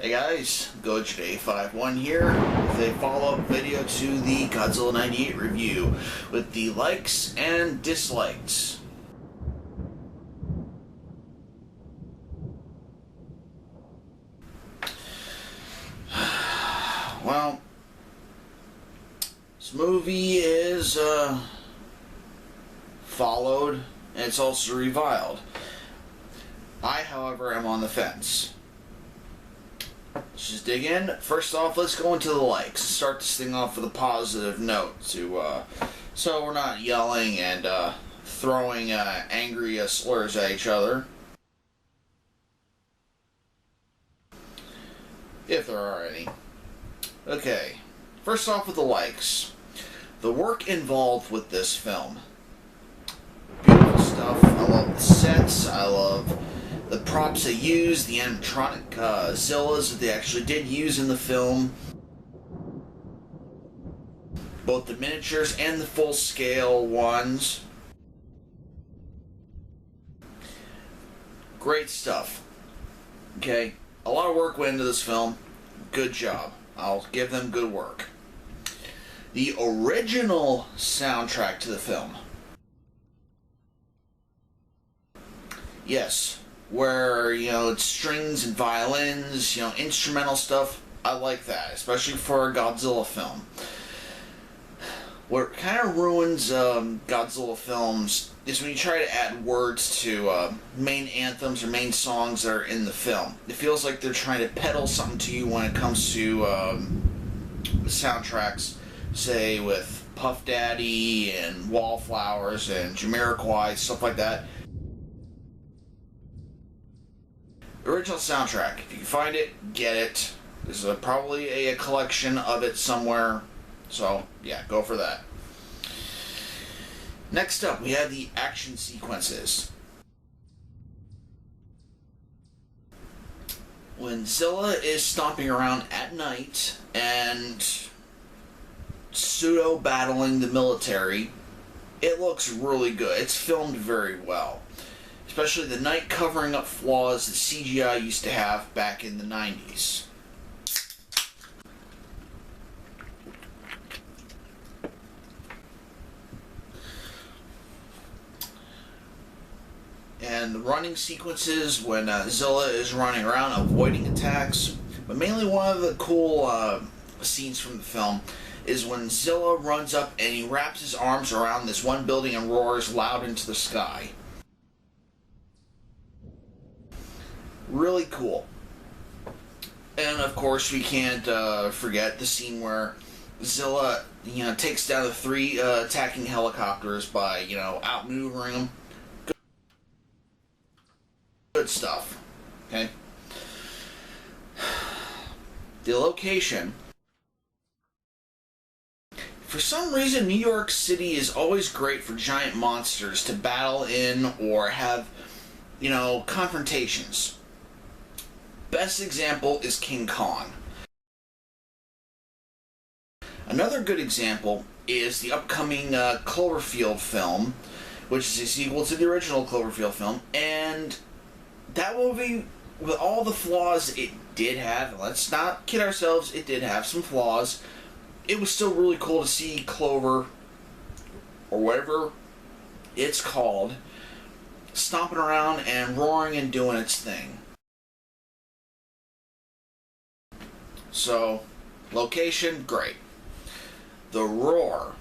Hey guys, GoJ51 here with a follow-up video to the Godzilla 98 review with the likes and dislikes. Well, this movie is followed and it's also reviled. I, however, am on the fence. Let's just dig in. First off, let's go into the likes. Start this thing off with a positive note, so we're not yelling and throwing angry slurs at each other, if there are any. Okay, first off with the likes. The work involved with this film. Beautiful stuff. I love the sets. I love the props they use, the animatronic Zillas that they actually did use in the film. Both the miniatures and the full-scale ones. Great stuff. Okay, a lot of work went into this film. Good job. I'll give them good work. The original soundtrack to the film. Yes, where, it's strings and violins, instrumental stuff. I like that, especially for a Godzilla film. What kind of ruins Godzilla films is when you try to add words to main anthems or main songs that are in the film. It feels like they're trying to peddle something to you when it comes to soundtracks, say with Puff Daddy and Wallflowers and Jamiroquai, stuff like that. Original soundtrack. If you can find it, get it. There's probably a collection of it somewhere. So, yeah, go for that. Next up, we have the action sequences. When Zilla is stomping around at night and pseudo-battling the military, it looks really good. It's filmed very well. Especially the night covering up flaws that CGI used to have back in the 90s. And the running sequences when Zilla is running around avoiding attacks. But mainly one of the cool scenes from the film is when Zilla runs up and he wraps his arms around this one building and roars loud into the sky. Really cool. And of course we can't forget the scene where Zilla, takes down the three attacking helicopters by, outmaneuvering them. Good stuff. Okay. The location. For some reason, New York City is always great for giant monsters to battle in or have, confrontations. Best example is King Kong. Another good example is the upcoming Cloverfield film, which is a sequel to the original Cloverfield film, and that movie, with all the flaws it did have, let's not kid ourselves, it did have some flaws, it was still really cool to see Clover, or whatever it's called, stomping around and roaring and doing its thing. So, location, great. The roar.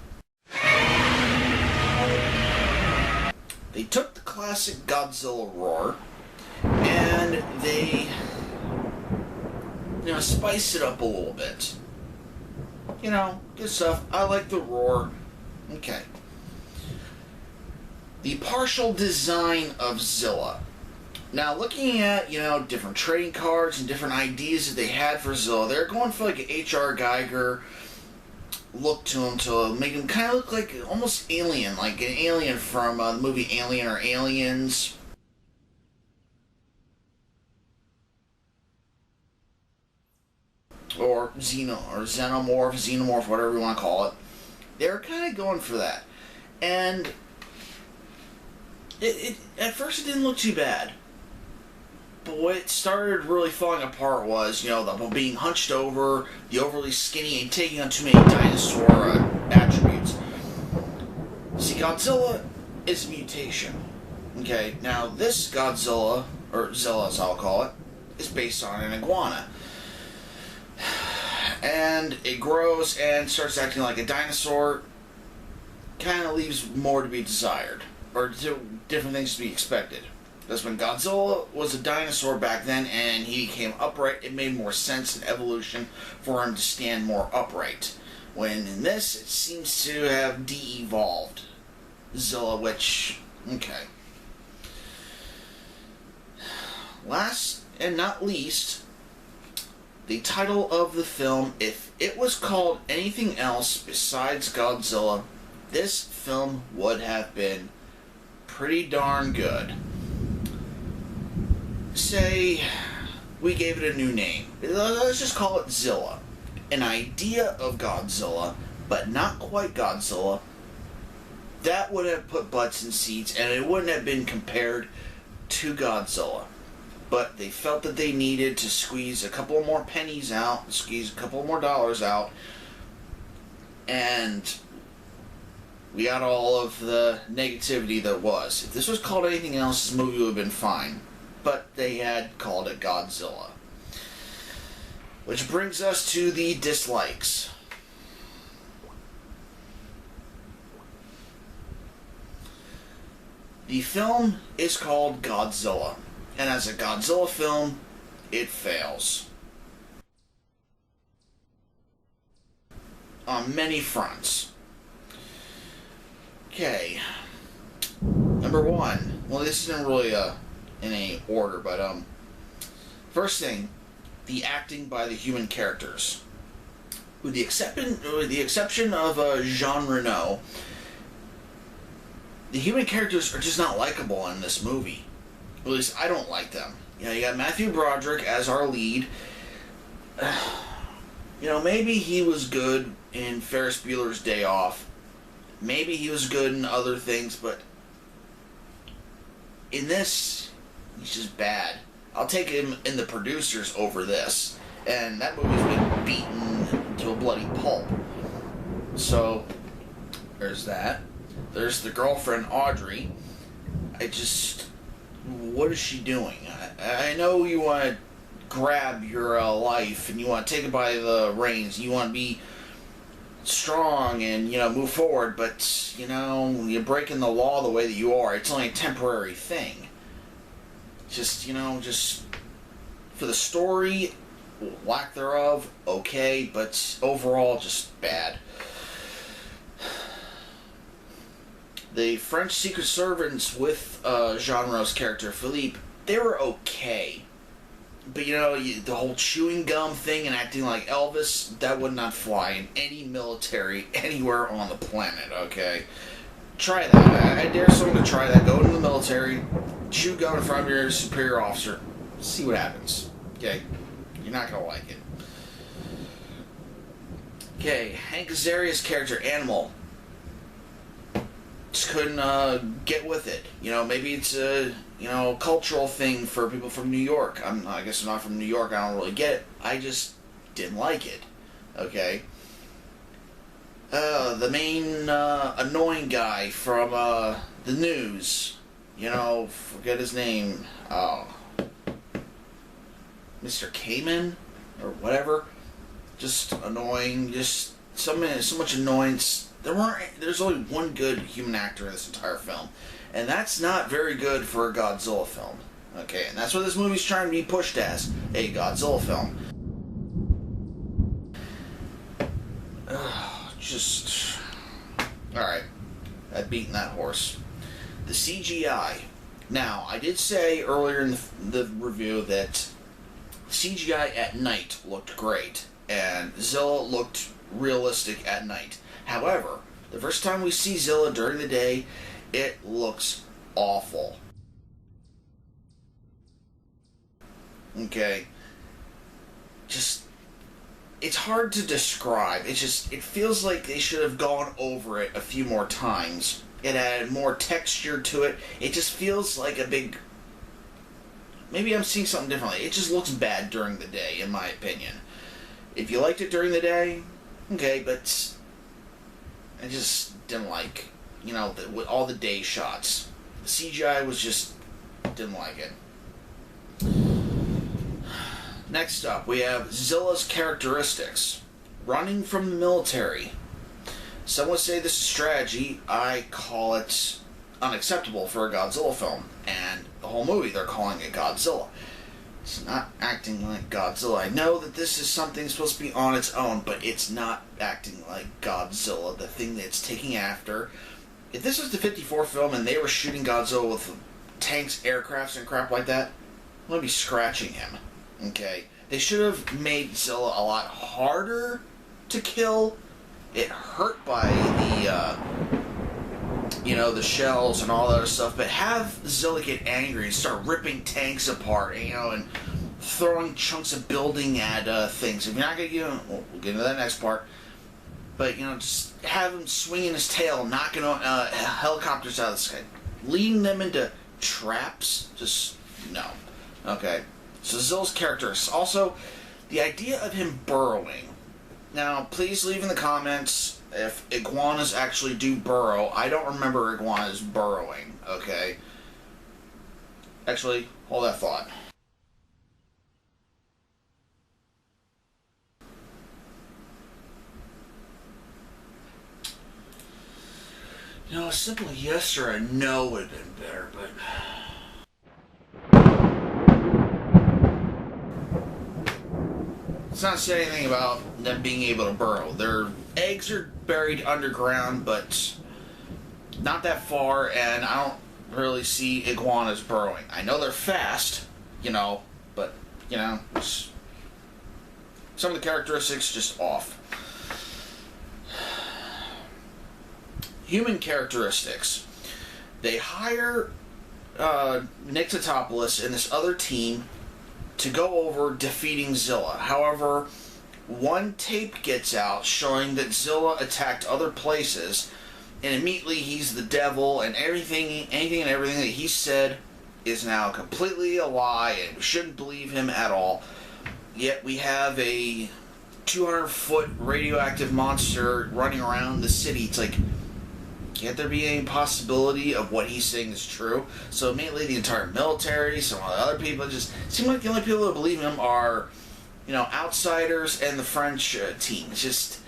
They took the classic Godzilla roar and they, spiced it up a little bit. Good stuff. I like the roar. Okay. The partial design of Zilla. Now, looking at, different trading cards and different ideas that they had for Zilla, they're going for like an H.R. Geiger look to him to make him kind of look like almost alien, like an alien from the movie Alien or Aliens. Or Xenomorph, whatever you want to call it. They're kind of going for that. And at first it didn't look too bad. But what it started really falling apart was, the being hunched over, the overly skinny, and taking on too many dinosaur attributes. See, Godzilla is a mutation. Okay, now this Godzilla, or Zilla as I'll call it, is based on an iguana. And it grows and starts acting like a dinosaur. Kind of leaves more to be desired, or different things to be expected. Because when Godzilla was a dinosaur back then and he became upright, it made more sense in evolution for him to stand more upright. When in this, it seems to have de-evolved Zilla, which, okay. Last and not least, the title of the film. If it was called anything else besides Godzilla, this film would have been pretty darn good. Say we gave it a new name. Let's just call it Zilla. An idea of Godzilla, but not quite Godzilla. That would have put butts in seats, and it wouldn't have been compared to Godzilla. But they felt that they needed to squeeze a couple more pennies out, squeeze a couple more dollars out, and we got all of the negativity that was. If this was called anything else, this movie would have been fine. But they had called it Godzilla. Which brings us to the dislikes. The film is called Godzilla. And as a Godzilla film, it fails. On many fronts. Okay. Number one. Well, this isn't really in any order, but first thing, the acting by the human characters. With the exception of Jean Reno, the human characters are just not likable in this movie. At least I don't like them. You got Matthew Broderick as our lead. Maybe he was good in Ferris Bueller's Day Off. Maybe he was good in other things, but in this, he's just bad. I'll take him in The Producers over this. And that movie's been beaten to a bloody pulp. So, there's that. There's the girlfriend, Audrey. What is she doing? I know you want to grab your life and you want to take it by the reins. You want to be strong and, move forward, but, you're breaking the law the way that you are. It's only a temporary thing. Just for the story, lack thereof, okay, but overall, just bad. The French Secret Servants with Jean Reno's character, Philippe, they were okay. But, the whole chewing gum thing and acting like Elvis, that would not fly in any military anywhere on the planet, okay? Try that. I dare someone to try that. Go into the military, chew gum in front of your superior officer, see what happens, okay? You're not going to like it. Okay, Hank Azaria's character, Animal, just couldn't get with it. Maybe it's a cultural thing for people from New York. I guess I'm not from New York. I don't really get it. I just didn't like it. Okay. The main annoying guy from the news. Forget his name. Oh, Mr. Kamen or whatever. Just annoying. Just so much annoyance. There's only one good human actor in this entire film, and that's not very good for a Godzilla film. Okay, and that's what this movie's trying to be pushed as, a Godzilla film. Alright, I've beaten that horse. The CGI. Now, I did say earlier in the review that CGI at night looked great, and Zilla looked realistic at night. However, the first time we see Zilla during the day, it looks awful. Okay. It's hard to describe. It feels like they should have gone over it a few more times. It added more texture to it. It just feels like a big maybe I'm seeing something differently. It just looks bad during the day, in my opinion. If you liked it during the day, okay, but I just didn't like, with all the day shots. The CGI was just, didn't like it. Next up, we have Zilla's characteristics. Running from the military. Some would say this is strategy. I call it unacceptable for a Godzilla film. And the whole movie, they're calling it Godzilla. It's not acting like Godzilla. I know that this is something supposed to be on its own, but it's not acting like Godzilla, the thing that it's taking after. If this was the 54 film and they were shooting Godzilla with tanks, aircrafts, and crap like that, I'm going to be scratching him. Okay? They should have made Zilla a lot harder to kill. It hurt by the shells and all that other stuff, but have Zilla get angry and start ripping tanks apart, and throwing chunks of building at things. If you're not going to we'll get into that next part, but, just have him swinging his tail, knocking helicopters out of the sky, leading them into traps, just, no. Okay, so Zilla's characters. Also, the idea of him burrowing. Now, please leave in the comments if iguanas actually do burrow. I don't remember iguanas burrowing, okay? Actually, hold that thought. A simple yes or a no would have been better, but... It's not saying anything about them being able to burrow. Their eggs are buried underground, but not that far, and I don't really see iguanas burrowing. I know they're fast, but, some of the characteristics just off. Human characteristics. They hire Nick Tatopoulos and this other team to go over defeating Zilla. However, one tape gets out showing that Zilla attacked other places, and immediately he's the devil, and anything and everything that he said is now completely a lie, and we shouldn't believe him at all. Yet we have a 200-foot radioactive monster running around the city. It's like, can't there be any possibility of what he's saying is true? So immediately the entire military, some of the other people, just seem like the only people that believe him are, outsiders and the French team. It's just...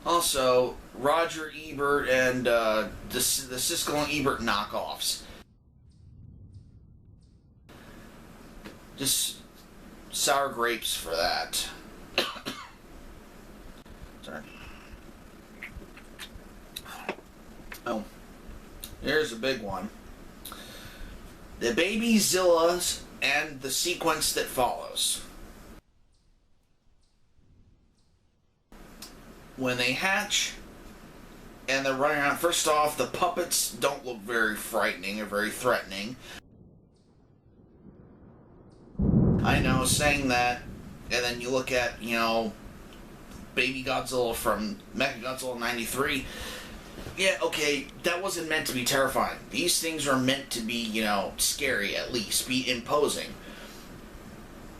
Also, Roger Ebert and the Siskel and Ebert knockoffs. Just sour grapes for that. Sorry. Oh, here's a big one. The baby Zillas and the sequence that follows. When they hatch and they're running around, first off, the puppets don't look very frightening or very threatening. I know, saying that, and then you look at, Baby Godzilla from Mechagodzilla 93. Yeah, okay, that wasn't meant to be terrifying. These things are meant to be, scary at least, be imposing.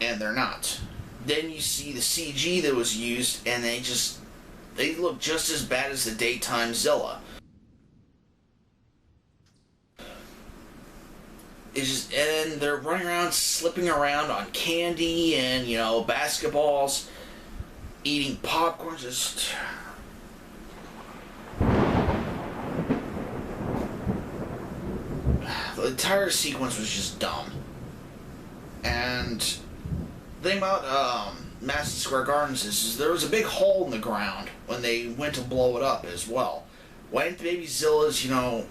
And they're not. Then you see the CG that was used, and they look just as bad as the daytime Zilla. And they're running around, slipping around on candy and, basketballs, eating popcorn, just... The entire sequence was just dumb. And the thing about Madison Square Gardens is there was a big hole in the ground when they went to blow it up as well. Why didn't the baby Zillas,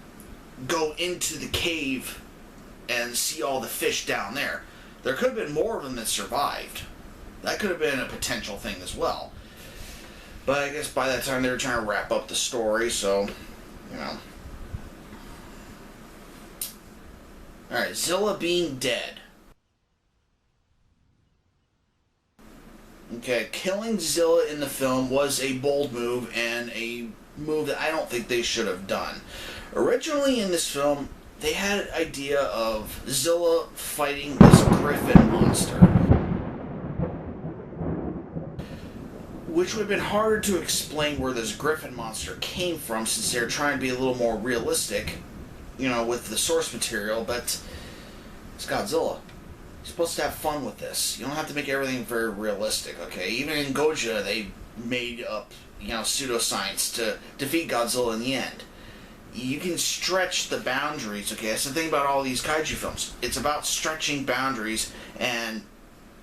go into the cave and see all the fish down there? There could have been more of them that survived. That could have been a potential thing as well. But I guess by that time they were trying to wrap up the story, so, Alright, Zilla being dead. Okay, killing Zilla in the film was a bold move and a move that I don't think they should have done. Originally in this film, they had an idea of Zilla fighting this griffin monster, which would have been harder to explain where this griffin monster came from, since they're trying to be a little more realistic, with the source material, but it's Godzilla. You're supposed to have fun with this. You don't have to make everything very realistic, okay? Even in Godzilla, they made up, pseudoscience to defeat Godzilla in the end. You can stretch the boundaries, okay? That's the thing about all these kaiju films. It's about stretching boundaries and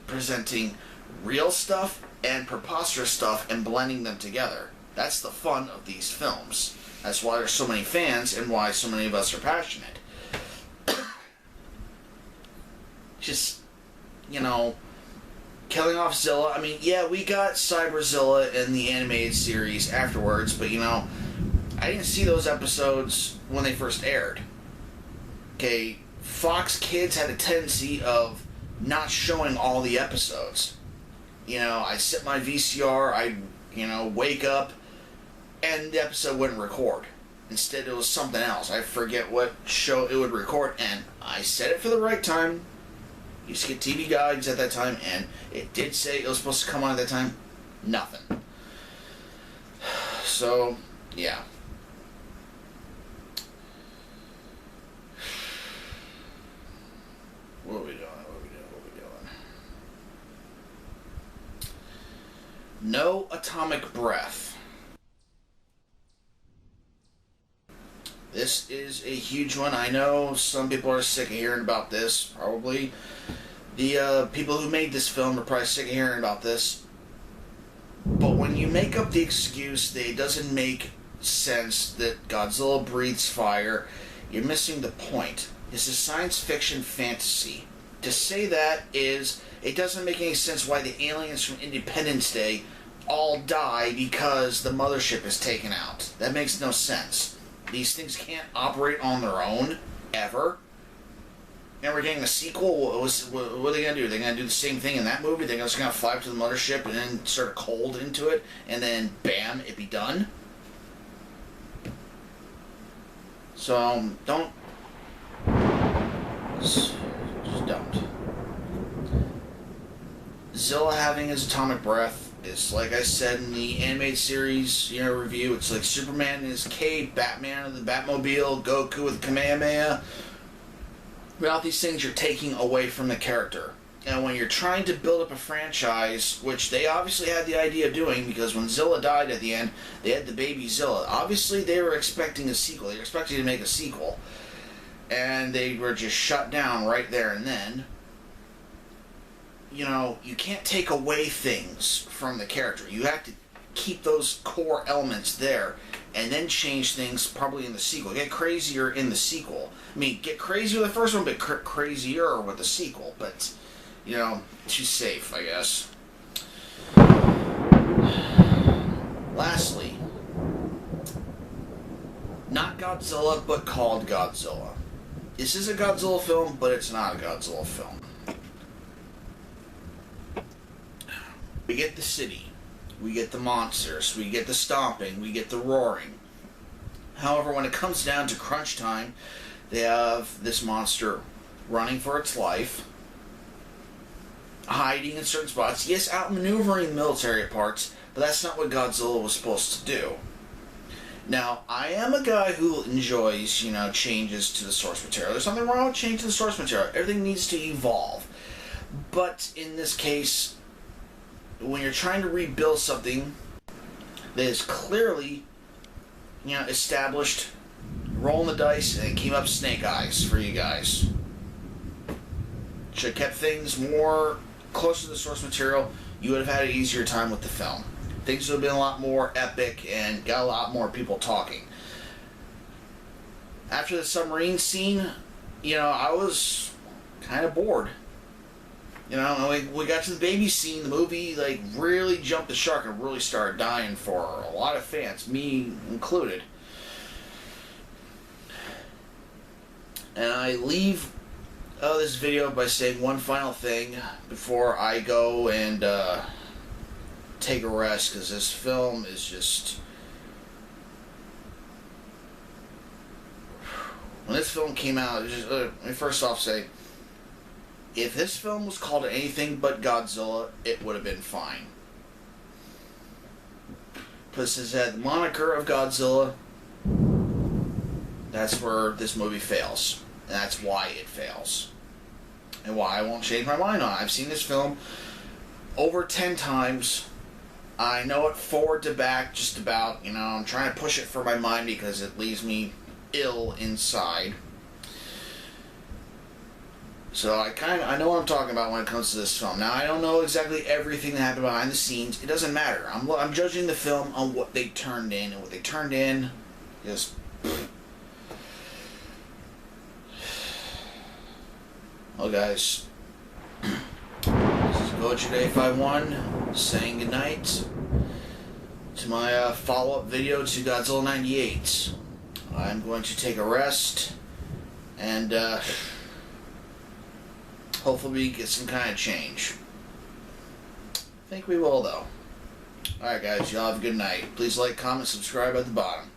presenting real stuff and preposterous stuff and blending them together. That's the fun of these films. That's why there's so many fans and why so many of us are passionate. Just, killing off Zilla. I mean, yeah, we got Cyberzilla in the animated series afterwards, but, I didn't see those episodes when they first aired. Okay, Fox Kids had a tendency of not showing all the episodes. I set my VCR, I'd, wake up, and the episode wouldn't record. Instead, it was something else. I forget what show it would record, and I set it for the right time. Used to get TV guides at that time, and it did say it was supposed to come on at that time. Nothing. So, yeah. What are we doing? No atomic breath. This is a huge one. I know some people are sick of hearing about this, probably. The people who made this film are probably sick of hearing about this. But when you make up the excuse that it doesn't make sense that Godzilla breathes fire, you're missing the point. This is science fiction fantasy. To say that is, it doesn't make any sense why the aliens from Independence Day all die because the mothership is taken out. That makes no sense. These things can't operate on their own, ever. And we're getting a sequel. What are they going to do? Are they going to do the same thing in that movie? They're just going to fly up to the mothership and then sort of cold into it, and then bam, it be done? So, don't. Just don't. Zilla having his atomic breath is, like I said in the animated series review, it's like Superman in his cape, Batman in the Batmobile, Goku with Kamehameha. Without these things, you're taking away from the character. And when you're trying to build up a franchise, which they obviously had the idea of doing, because when Zilla died at the end, they had the baby Zilla. Obviously, they were expecting a sequel. They were expecting to make a sequel. And they were just shut down right there and then. You can't take away things from the character. You have to keep those core elements there and then change things probably in the sequel. Get crazier in the sequel. I mean, get crazier with the first one, but crazier with the sequel. But, too safe, I guess. Lastly, not Godzilla, but called Godzilla. This is a Godzilla film, but it's not a Godzilla film. We get the city, we get the monsters, we get the stomping, we get the roaring. However, when it comes down to crunch time, they have this monster running for its life, hiding in certain spots, yes, outmaneuvering military parts, but that's not what Godzilla was supposed to do. Now, I am a guy who enjoys, changes to the source material. There's nothing wrong with changing the source material. Everything needs to evolve. But in this case, when you're trying to rebuild something that is clearly, established, rolling the dice, and it came up snake eyes for you guys. Should have kept things more close to the source material. You would have had an easier time with the film. Things would have been a lot more epic and got a lot more people talking. After the submarine scene, I was kind of bored. We got to the baby scene, the movie, really jumped the shark and really started dying for a lot of fans, me included. And I leave this video by saying one final thing before I go and take a rest, because this film is just when this film came out, let me first off say, if this film was called anything but Godzilla, it would have been fine. But since it had the moniker of Godzilla, that's where this movie fails. And that's why it fails. And why I won't change my mind on it. I've seen this film over 10 times. I know it forward to back just about. You know, I'm trying to push it for my mind because it leaves me ill inside. So I know what I'm talking about when it comes to this film. Now, I don't know exactly everything that happened behind the scenes. It doesn't matter. I'm judging the film on what they turned in, and what they turned in is... Well, guys, this is GoJude851 saying goodnight to my follow-up video to Godzilla 98. I'm going to take a rest and hopefully get some kind of change. I think we will, though. Alright, guys, y'all have a good night. Please like, comment, subscribe at the bottom.